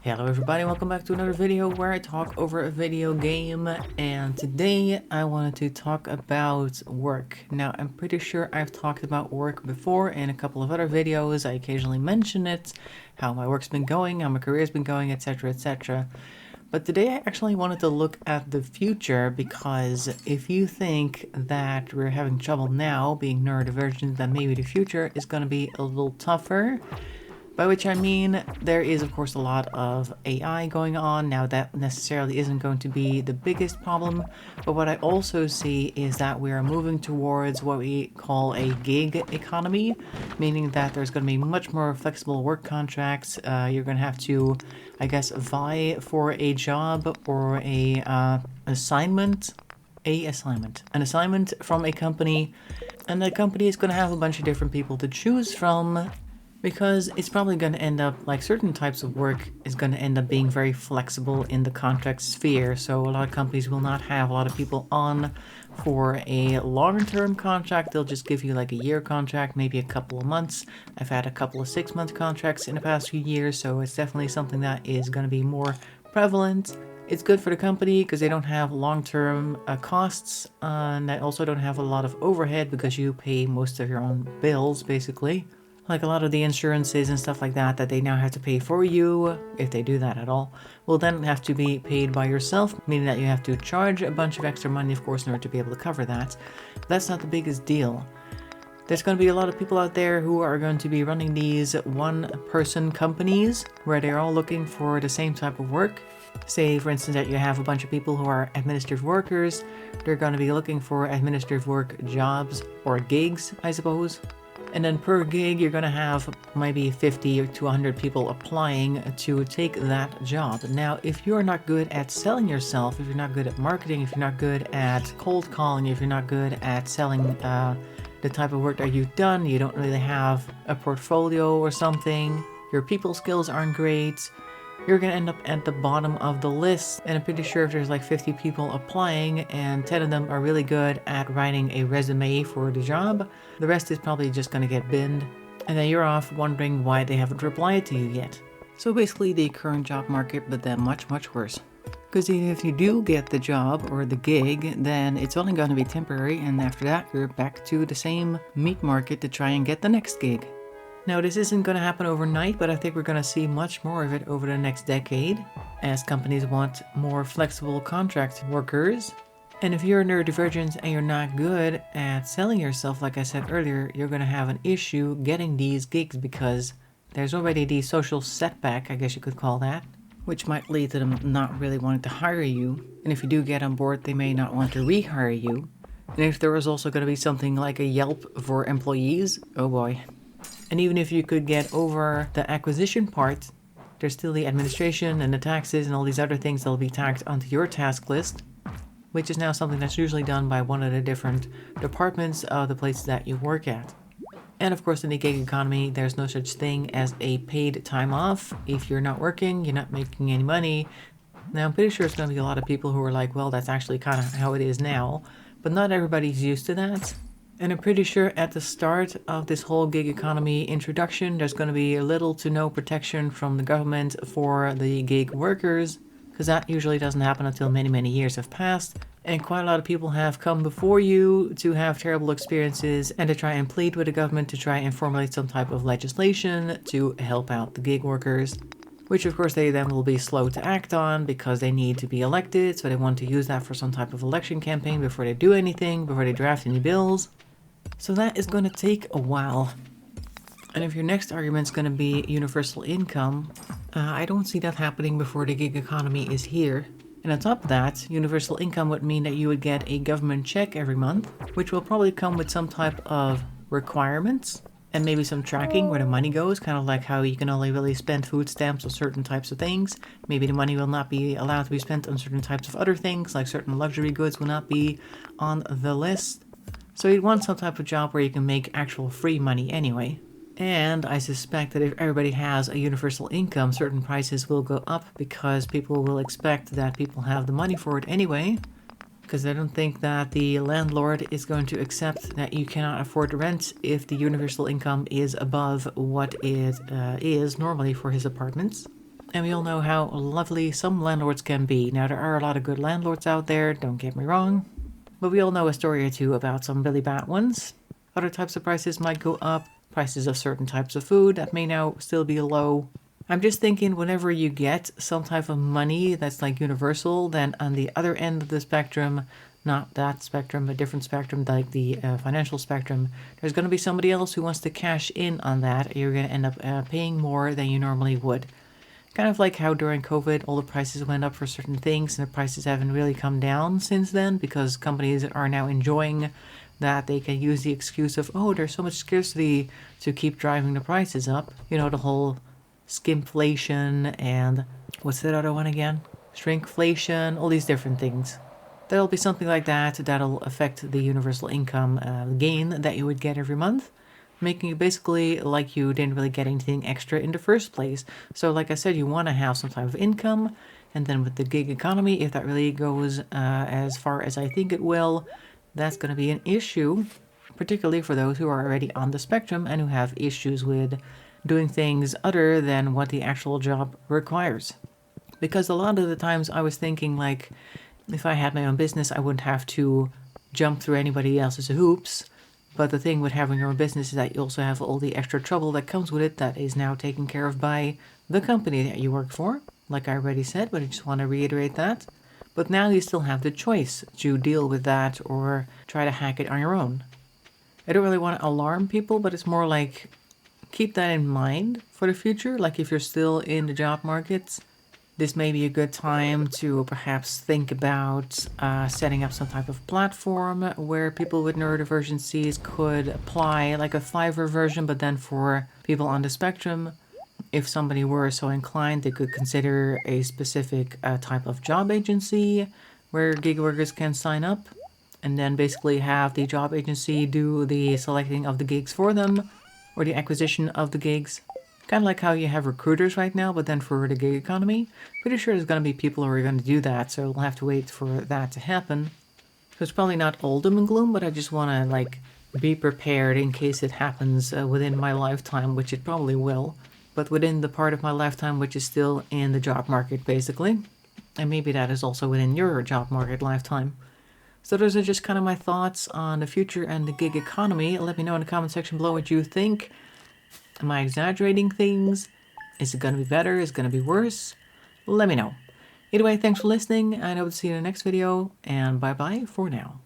Hello everybody, welcome back to another video where I talk over a video game, and today I wanted to talk about work. Now I'm pretty sure I've talked about work before in a couple of other videos. I occasionally mention it, how my work's been going, how my career's been going, etc, etc. But today I actually wanted to look at the future, because if you think that we're having trouble now being neurodivergent, then maybe the future is going to be a little tougher. By which I mean, there is of course a lot of AI going on. Now that necessarily isn't going to be the biggest problem, but what I also see is that we are moving towards what we call a gig economy, meaning that there's going to be much more flexible work contracts. You're going to have to, I guess, vie for a job or an assignment from a company, and the company is going to have a bunch of different people to choose from. Because it's probably going to end up, like certain types of work is going to end up being very flexible in the contract sphere. So a lot of companies will not have a lot of people on for a long-term contract. They'll just give you like a year contract, maybe a couple of months. I've had a couple of 6-month contracts in the past few years, so it's definitely something that is going to be more prevalent. It's good for the company because they don't have long-term costs, and they also don't have a lot of overhead because you pay most of your own bills, basically. Like a lot of the insurances and stuff like that they now have to pay for you, if they do that at all, will then have to be paid by yourself, meaning that you have to charge a bunch of extra money, of course, in order to be able to cover that. But that's not the biggest deal. There's going to be a lot of people out there who are going to be running these one-person companies where they're all looking for the same type of work. Say, for instance, that you have a bunch of people who are administrative workers. They're going to be looking for administrative work jobs or gigs, I suppose. And then per gig, you're going to have maybe 50 to 100 people applying to take that job. Now, if you're not good at selling yourself, if you're not good at marketing, if you're not good at cold calling, if you're not good at selling the type of work that you've done, you don't really have a portfolio or something, your people skills aren't great, you're going to end up at the bottom of the list. And I'm pretty sure if there's like 50 people applying and 10 of them are really good at writing a resume for the job, the rest is probably just going to get binned, and then you're off wondering why they haven't replied to you yet. So basically the current job market, but then much, much worse. Because even if you do get the job or the gig, then it's only going to be temporary, and after that you're back to the same meat market to try and get the next gig. Now, this isn't going to happen overnight, but I think we're going to see much more of it over the next decade, as companies want more flexible contract workers. And if you're neurodivergent and you're not good at selling yourself, like I said earlier, you're going to have an issue getting these gigs, because there's already the social setback, I guess you could call that, which might lead to them not really wanting to hire you. And if you do get on board, they may not want to rehire you. And if there was also going to be something like a Yelp for employees, oh boy. And even if you could get over the acquisition part, there's still the administration and the taxes and all these other things that will be tagged onto your task list, which is now something that's usually done by one of the different departments of the place that you work at. And of course, in the gig economy, there's no such thing as a paid time off. If you're not working, you're not making any money. Now, I'm pretty sure it's going to be a lot of people who are like, well, that's actually kind of how it is now, but not everybody's used to that. And I'm pretty sure at the start of this whole gig economy introduction, there's going to be little to no protection from the government for the gig workers, because that usually doesn't happen until many, many years have passed. And quite a lot of people have come before you to have terrible experiences and to try and plead with the government to try and formulate some type of legislation to help out the gig workers, which of course they then will be slow to act on because they need to be elected, so they want to use that for some type of election campaign before they do anything, before they draft any bills. So that is going to take a while. And if your next argument is going to be universal income, I don't see that happening before the gig economy is here. And on top of that, universal income would mean that you would get a government check every month, which will probably come with some type of requirements and maybe some tracking where the money goes, kind of like how you can only really spend food stamps on certain types of things. Maybe the money will not be allowed to be spent on certain types of other things, like certain luxury goods will not be on the list. So you'd want some type of job where you can make actual free money anyway. And I suspect that if everybody has a universal income, certain prices will go up because people will expect that people have the money for it anyway. Because I don't think that the landlord is going to accept that you cannot afford rent if the universal income is above what it is normally for his apartments. And we all know how lovely some landlords can be. Now, there are a lot of good landlords out there, don't get me wrong. But we all know a story or two about some really bad ones. Other types of prices might go up. Prices of certain types of food that may now still be low. I'm just thinking whenever you get some type of money that's like universal, then on the other end of the spectrum, not that spectrum, a different spectrum, like the financial spectrum, there's going to be somebody else who wants to cash in on that. You're going to end up paying more than you normally would. Kind of like how during COVID, all the prices went up for certain things and the prices haven't really come down since then because companies are now enjoying that they can use the excuse of, oh, there's so much scarcity to keep driving the prices up. You know, the whole skimflation and what's that other one again? Shrinkflation, all these different things. There'll be something like that that'll affect the universal income gain that you would get every month, making it basically like you didn't really get anything extra in the first place. So like I said, you want to have some type of income, and then with the gig economy, if that really goes as far as I think it will, that's going to be an issue, particularly for those who are already on the spectrum and who have issues with doing things other than what the actual job requires. Because a lot of the times I was thinking, like, if I had my own business, I wouldn't have to jump through anybody else's hoops. But the thing with having your own business is that you also have all the extra trouble that comes with it that is now taken care of by the company that you work for, like I already said, but I just want to reiterate that. But now you still have the choice to deal with that or try to hack it on your own. I don't really want to alarm people, but it's more like keep that in mind for the future. Like if you're still in the job market, this may be a good time to perhaps think about setting up some type of platform where people with neurodivergencies could apply, like a Fiverr version, but then for people on the spectrum. If somebody were so inclined, they could consider a specific type of job agency where gig workers can sign up and then basically have the job agency do the selecting of the gigs for them or the acquisition of the gigs. Kind of like how you have recruiters right now, but then for the gig economy. Pretty sure there's going to be people who are going to do that, so we'll have to wait for that to happen. So it's probably not all doom and gloom, but I just want to like be prepared in case it happens within my lifetime, which it probably will. But within the part of my lifetime which is still in the job market, basically. And maybe that is also within your job market lifetime. So those are just kind of my thoughts on the future and the gig economy. Let me know in the comment section below what you think. Am I exaggerating things? Is it going to be better? Is it going to be worse? Let me know. Either way, thanks for listening. I hope to see you in the next video, and bye-bye for now.